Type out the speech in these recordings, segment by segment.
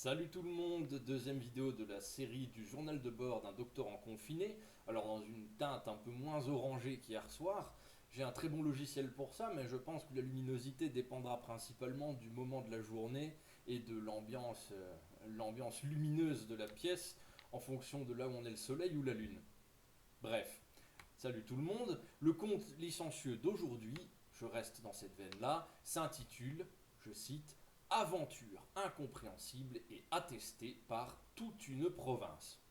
Salut tout le monde, deuxième vidéo de la série du journal de bord d'un doctorant confiné. Alors dans une teinte un peu moins orangée qu'hier soir, j'ai un très bon logiciel pour ça, mais je pense que la luminosité dépendra principalement du moment de la journée et de l'ambiance lumineuse de la pièce en fonction de là où on est le soleil ou la lune. Bref, salut tout le monde, le conte licencieux d'aujourd'hui, je reste dans cette veine-là, s'intitule, je cite, Aventure incompréhensible et attestée par toute une province.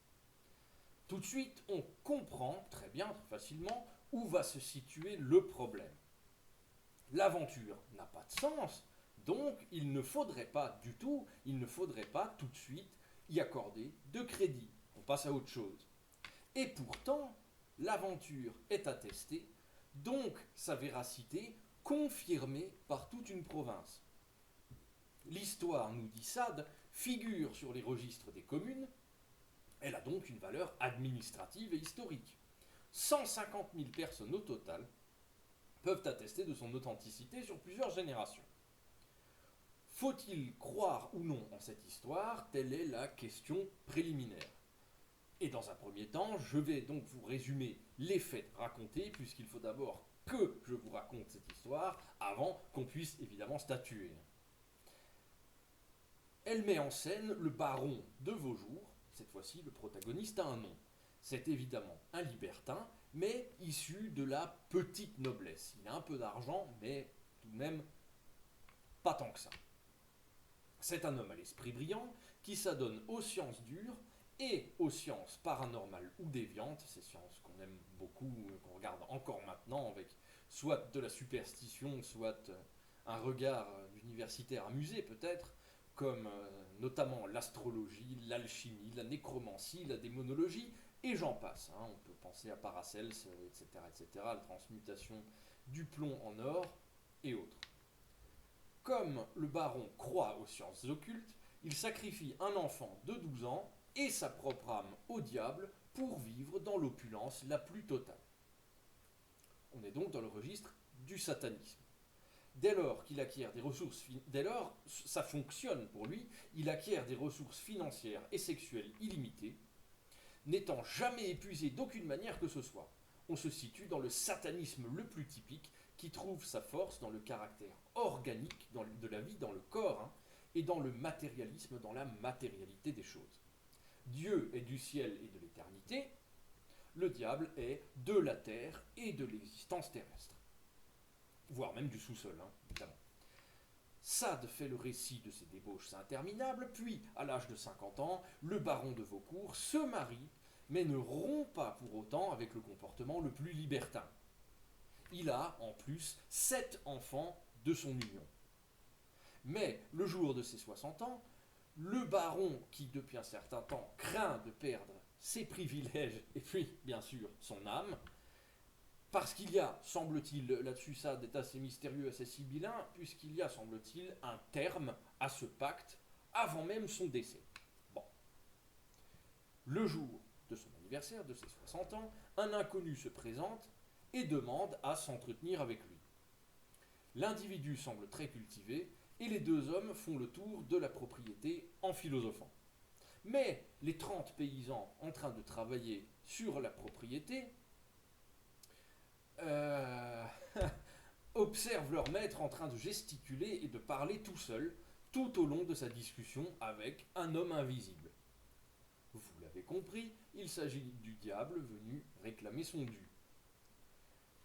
Tout de suite, on comprend très bien, très facilement, où va se situer le problème. L'aventure n'a pas de sens, donc il ne faudrait pas tout de suite y accorder de crédit. On passe à autre chose. Et pourtant, l'aventure est attestée, donc sa véracité confirmée par toute une province. L'histoire, nous dit Sade, figure sur les registres des communes, elle a donc une valeur administrative et historique. 150 000 personnes au total peuvent attester de son authenticité sur plusieurs générations. Faut-il croire ou non en cette histoire? Telle est la question préliminaire. Et dans un premier temps, je vais donc vous résumer les faits racontés, puisqu'il faut d'abord que je vous raconte cette histoire avant qu'on puisse évidemment statuer. Elle met en scène le baron de Vaujours. Cette fois-ci, le protagoniste a un nom. C'est évidemment un libertin, mais issu de la petite noblesse. Il a un peu d'argent, mais tout de même pas tant que ça. C'est un homme à l'esprit brillant qui s'adonne aux sciences dures et aux sciences paranormales ou déviantes, ces sciences qu'on aime beaucoup, qu'on regarde encore maintenant avec soit de la superstition, soit un regard d'universitaire amusé peut-être, comme notamment l'astrologie, l'alchimie, la nécromancie, la démonologie, et j'en passe. On peut penser à Paracels, etc., etc., la transmutation du plomb en or et autres. Comme le baron croit aux sciences occultes, il sacrifie un enfant de 12 ans et sa propre âme au diable pour vivre dans l'opulence la plus totale. On est donc dans le registre du satanisme. Dès lors qu'il acquiert des ressources, dès lors ça fonctionne pour lui, il acquiert des ressources financières et sexuelles illimitées, n'étant jamais épuisé d'aucune manière que ce soit. On se situe dans le satanisme le plus typique, qui trouve sa force dans le caractère organique de la vie, dans le corps, et dans le matérialisme, dans la matérialité des choses. Dieu est du ciel et de l'éternité, le diable est de la terre et de l'existence terrestre. Voire même du sous-sol, évidemment. Sade fait le récit de ses débauches interminables, puis, à l'âge de 50 ans, le baron de Vaucourt se marie, mais ne rompt pas pour autant avec le comportement le plus libertin. Il a, en plus, 7 enfants de son union. Mais, le jour de ses 60 ans, le baron, qui depuis un certain temps craint de perdre ses privilèges et puis, bien sûr, son âme, parce qu'il y a, semble-t-il, là-dessus ça est assez mystérieux, assez sibyllin, puisqu'il y a, semble-t-il, un terme à ce pacte avant même son décès. Bon. Le jour de son anniversaire, de ses 60 ans, un inconnu se présente et demande à s'entretenir avec lui. L'individu semble très cultivé et les deux hommes font le tour de la propriété en philosophant. Mais les 30 paysans en train de travailler sur la propriété euh, observent leur maître en train de gesticuler et de parler tout seul, tout au long de sa discussion avec un homme invisible. Vous l'avez compris, il s'agit du diable venu réclamer son dû.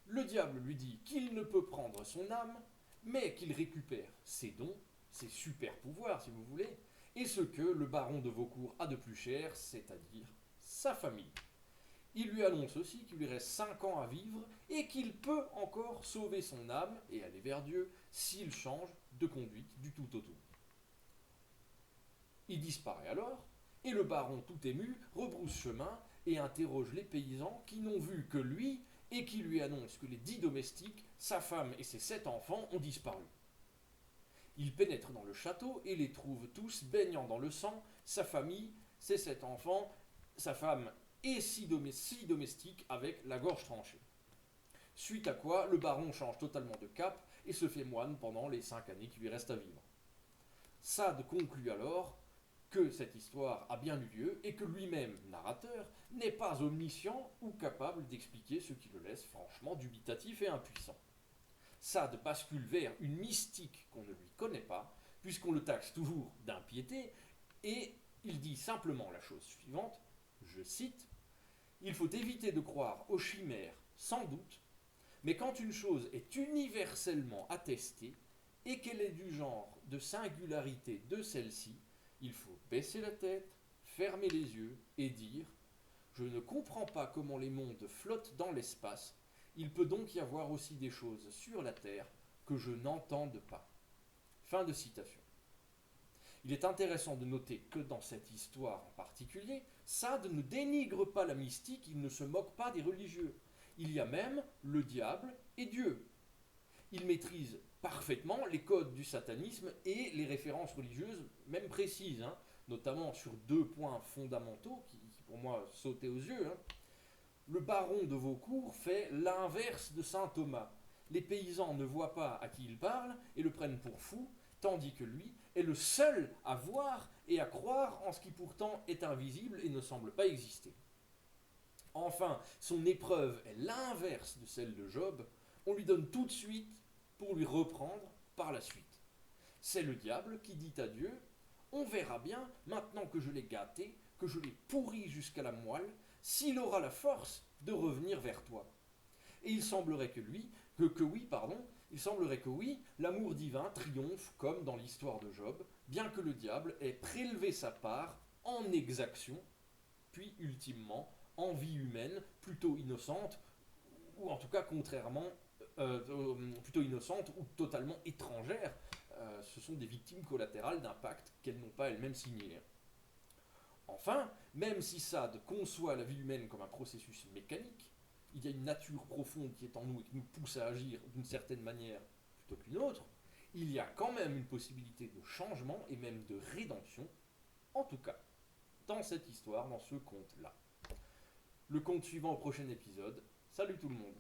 Le diable lui dit qu'il ne peut prendre son âme, mais qu'il récupère ses dons, ses super pouvoirs si vous voulez, et ce que le baron de Vaucourt a de plus cher, c'est-à-dire sa famille. Il lui annonce aussi qu'il lui reste 5 ans à vivre et qu'il peut encore sauver son âme et aller vers Dieu s'il change de conduite du tout au tout. Il disparaît alors, et le baron, tout ému, rebrousse chemin et interroge les paysans qui n'ont vu que lui et qui lui annoncent que les 10 domestiques, sa femme et ses 7 enfants ont disparu. Il pénètre dans le château et les trouve tous baignant dans le sang, sa famille, ses 7 enfants, sa femme et 6 domestiques avec la gorge tranchée. Suite à quoi, le baron change totalement de cap et se fait moine pendant les 5 années qui lui restent à vivre. Sade conclut alors que cette histoire a bien eu lieu et que lui-même, narrateur, n'est pas omniscient ou capable d'expliquer ce qui le laisse franchement dubitatif et impuissant. Sade bascule vers une mystique qu'on ne lui connaît pas, puisqu'on le taxe toujours d'impiété, et il dit simplement la chose suivante, je cite, il faut éviter de croire aux chimères sans doute, mais quand une chose est universellement attestée et qu'elle est du genre de singularité de celle-ci, il faut baisser la tête, fermer les yeux et dire je ne comprends pas comment les mondes flottent dans l'espace, il peut donc y avoir aussi des choses sur la Terre que je n'entende pas. Fin de citation. Il est intéressant de noter que dans cette histoire en particulier, Sade ne dénigre pas la mystique, il ne se moque pas des religieux. Il y a même le diable et Dieu. Il maîtrise parfaitement les codes du satanisme et les références religieuses, même précises, notamment sur deux points fondamentaux qui pour moi sautaient aux yeux. Le baron de Vaucourt fait l'inverse de saint Thomas. Les paysans ne voient pas à qui il parle et le prennent pour fou, tandis que lui est le seul à voir et à croire en ce qui pourtant est invisible et ne semble pas exister. Enfin, son épreuve est l'inverse de celle de Job, on lui donne tout de suite pour lui reprendre par la suite. C'est le diable qui dit à Dieu, on verra bien, maintenant que je l'ai gâté, que je l'ai pourri jusqu'à la moelle, s'il aura la force de revenir vers toi. Et il semblerait que oui, l'amour divin triomphe comme dans l'histoire de Job, bien que le diable ait prélevé sa part en exaction, puis ultimement en vie humaine plutôt innocente, ou en tout cas plutôt innocente ou totalement étrangère. Ce sont des victimes collatérales d'un pacte qu'elles n'ont pas elles-mêmes signé. Enfin, même si Sade conçoit la vie humaine comme un processus mécanique, il y a une nature profonde qui est en nous et qui nous pousse à agir d'une certaine manière plutôt qu'une autre, il y a quand même une possibilité de changement et même de rédemption, en tout cas, dans cette histoire, dans ce conte-là. Le conte suivant au prochain épisode. Salut tout le monde!